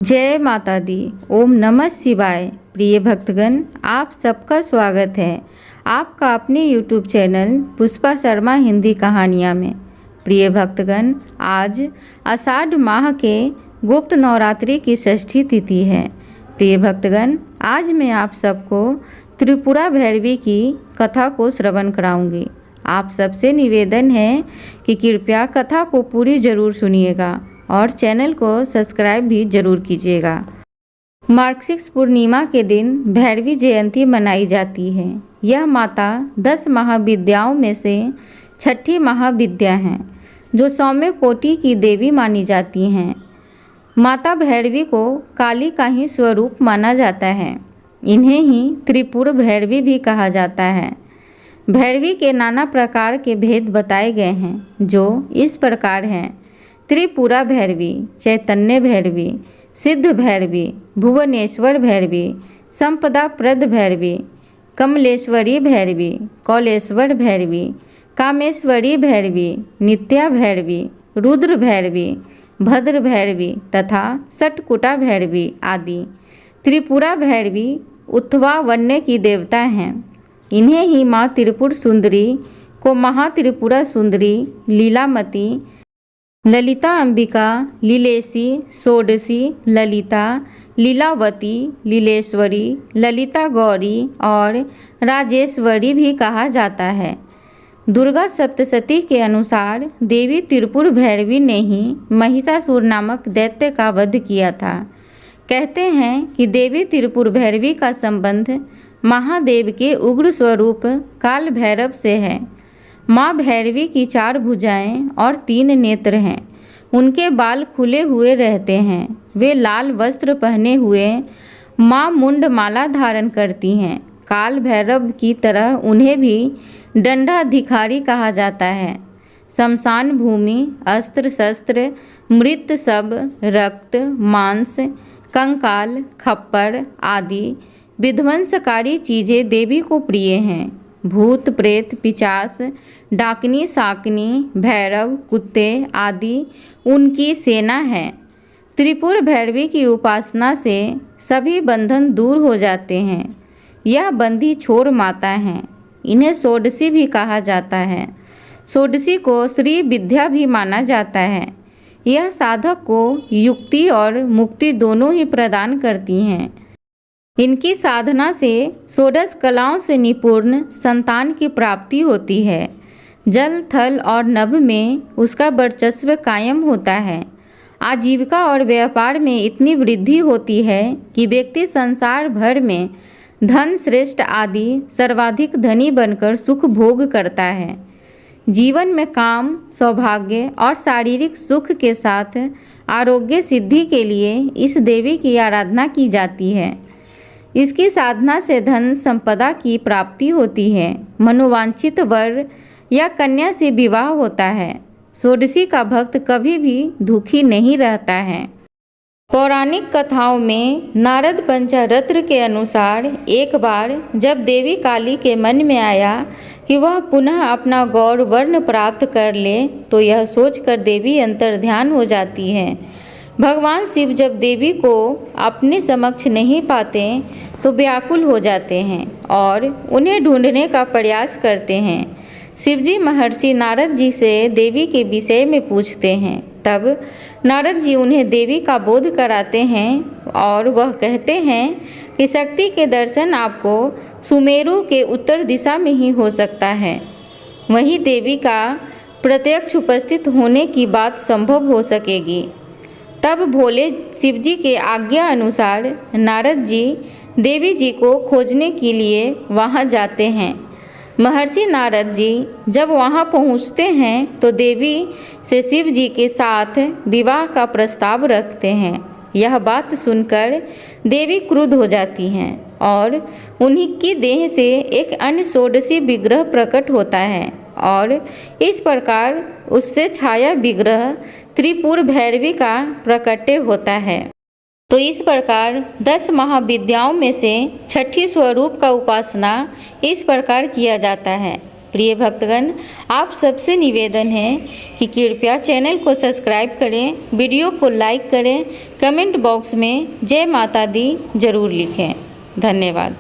जय माता दी। ओम नमः शिवाय। प्रिय भक्तगण, आप सबका स्वागत है आपका अपने YouTube चैनल पुष्पा शर्मा हिंदी कहानियाँ में। प्रिय भक्तगण, आज आषाढ़ माह के गुप्त नवरात्रि की षष्ठी तिथि है। प्रिय भक्तगण, आज मैं आप सबको त्रिपुरा भैरवी की कथा को श्रवण कराऊंगी। आप सबसे निवेदन है कि कृपया कथा को पूरी जरूर सुनिएगा और चैनल को सब्सक्राइब भी जरूर कीजिएगा। मार्गशीर्ष पूर्णिमा के दिन भैरवी जयंती मनाई जाती है। यह माता 10 महाविद्याओं में से छठी महाविद्या हैं, जो सौम्य कोटि की देवी मानी जाती हैं। माता भैरवी को काली का ही स्वरूप माना जाता है। इन्हें ही त्रिपुर भैरवी भी कहा जाता है। भैरवी के नाना प्रकार के भेद बताए गए हैं, जो इस प्रकार हैं: त्रिपुरा भैरवी, चैतन्य भैरवी, सिद्ध भैरवी, भुवनेश्वर भैरवी, संपदा प्रद भैरवी, कमलेश्वरी भैरवी, कौलेश्वर भैरवी, कामेश्वरी भैरवी, नित्या भैरवी, रुद्र भैरवी, भद्र भैरवी तथा सटकुटा भैरवी आदि। त्रिपुरा भैरवी उत्थवा वन्य की देवता हैं। इन्हें ही माँ त्रिपुर सुंदरी को महात्रिपुरा सुंदरी, लीलामती, ललिता अंबिका, लीलेशी, षोडशी, ललिता, लीलावती, लीलेश्वरी, ललिता गौरी और राजेश्वरी भी कहा जाता है। दुर्गा सप्तशती के अनुसार देवी त्रिपुर भैरवी ने ही महिषासुर नामक दैत्य का वध किया था। कहते हैं कि देवी त्रिपुर भैरवी का संबंध महादेव के उग्र स्वरूप काल भैरव से है। माँ भैरवी की 4 भुजाएं और 3 नेत्र हैं। उनके बाल खुले हुए रहते हैं। वे लाल वस्त्र पहने हुए माँ मुंड माला धारण करती हैं। काल भैरव की तरह उन्हें भी दंडाधिकारी कहा जाता है। शमशान भूमि, अस्त्र शस्त्र, मृत सब, रक्त, मांस, कंकाल, खप्पर आदि विध्वंसकारी चीज़ें देवी को प्रिय हैं। भूत प्रेत, पिशाच, डाकनी, साकनी, भैरव, कुत्ते आदि उनकी सेना है। त्रिपुर भैरवी की उपासना से सभी बंधन दूर हो जाते हैं। यह बंदी छोर माता हैं। इन्हें षोडशी भी कहा जाता है। षोडशी को श्री विद्या भी माना जाता है। यह साधक को युक्ति और मुक्ति दोनों ही प्रदान करती हैं। इनकी साधना से षोडश कलाओं से निपुण संतान की प्राप्ति होती है। जल, थल और नभ में उसका वर्चस्व कायम होता है। आजीविका और व्यापार में इतनी वृद्धि होती है कि व्यक्ति संसार भर में धन, श्रेष्ठ आदि सर्वाधिक धनी बनकर सुख भोग करता है। जीवन में काम, सौभाग्य और शारीरिक सुख के साथ आरोग्य सिद्धि के लिए इस देवी की आराधना की जाती है। इसकी साधना से धन संपदा की प्राप्ति होती है। मनोवांछित वर या कन्या से विवाह होता है। षोडशी का भक्त कभी भी दुखी नहीं रहता है। पौराणिक कथाओं में नारद पंचरत्न के अनुसार एक बार जब देवी काली के मन में आया कि वह पुनः अपना गौर वर्ण प्राप्त कर ले, तो यह सोचकर देवी अंतर्ध्यान हो जाती है। भगवान शिव जब देवी को अपने समक्ष नहीं पाते तो व्याकुल हो जाते हैं और उन्हें ढूंढने का प्रयास करते हैं। शिवजी महर्षि नारद जी से देवी के विषय में पूछते हैं। तब नारद जी उन्हें देवी का बोध कराते हैं और वह कहते हैं कि शक्ति के दर्शन आपको सुमेरु के उत्तर दिशा में ही हो सकता है। वहीं देवी का प्रत्यक्ष उपस्थित होने की बात संभव हो सकेगी। तब भोले शिवजी के आज्ञा अनुसार नारद जी देवी जी को खोजने के लिए वहां जाते हैं। महर्षि नारद जी जब वहां पहुंचते हैं तो देवी से शिव जी के साथ विवाह का प्रस्ताव रखते हैं। यह बात सुनकर देवी क्रुद्ध हो जाती हैं और उन्हीं की देह से एक अन्य षोडशी विग्रह प्रकट होता है और इस प्रकार उससे छाया विग्रह त्रिपुर भैरवी का प्रकट्य होता है। तो इस प्रकार 10 महाविद्याओं में से छठी स्वरूप का उपासना इस प्रकार किया जाता है। प्रिय भक्तगण, आप सबसे निवेदन है कि कृपया चैनल को सब्सक्राइब करें, वीडियो को लाइक करें, कमेंट बॉक्स में जय माता दी जरूर लिखें। धन्यवाद।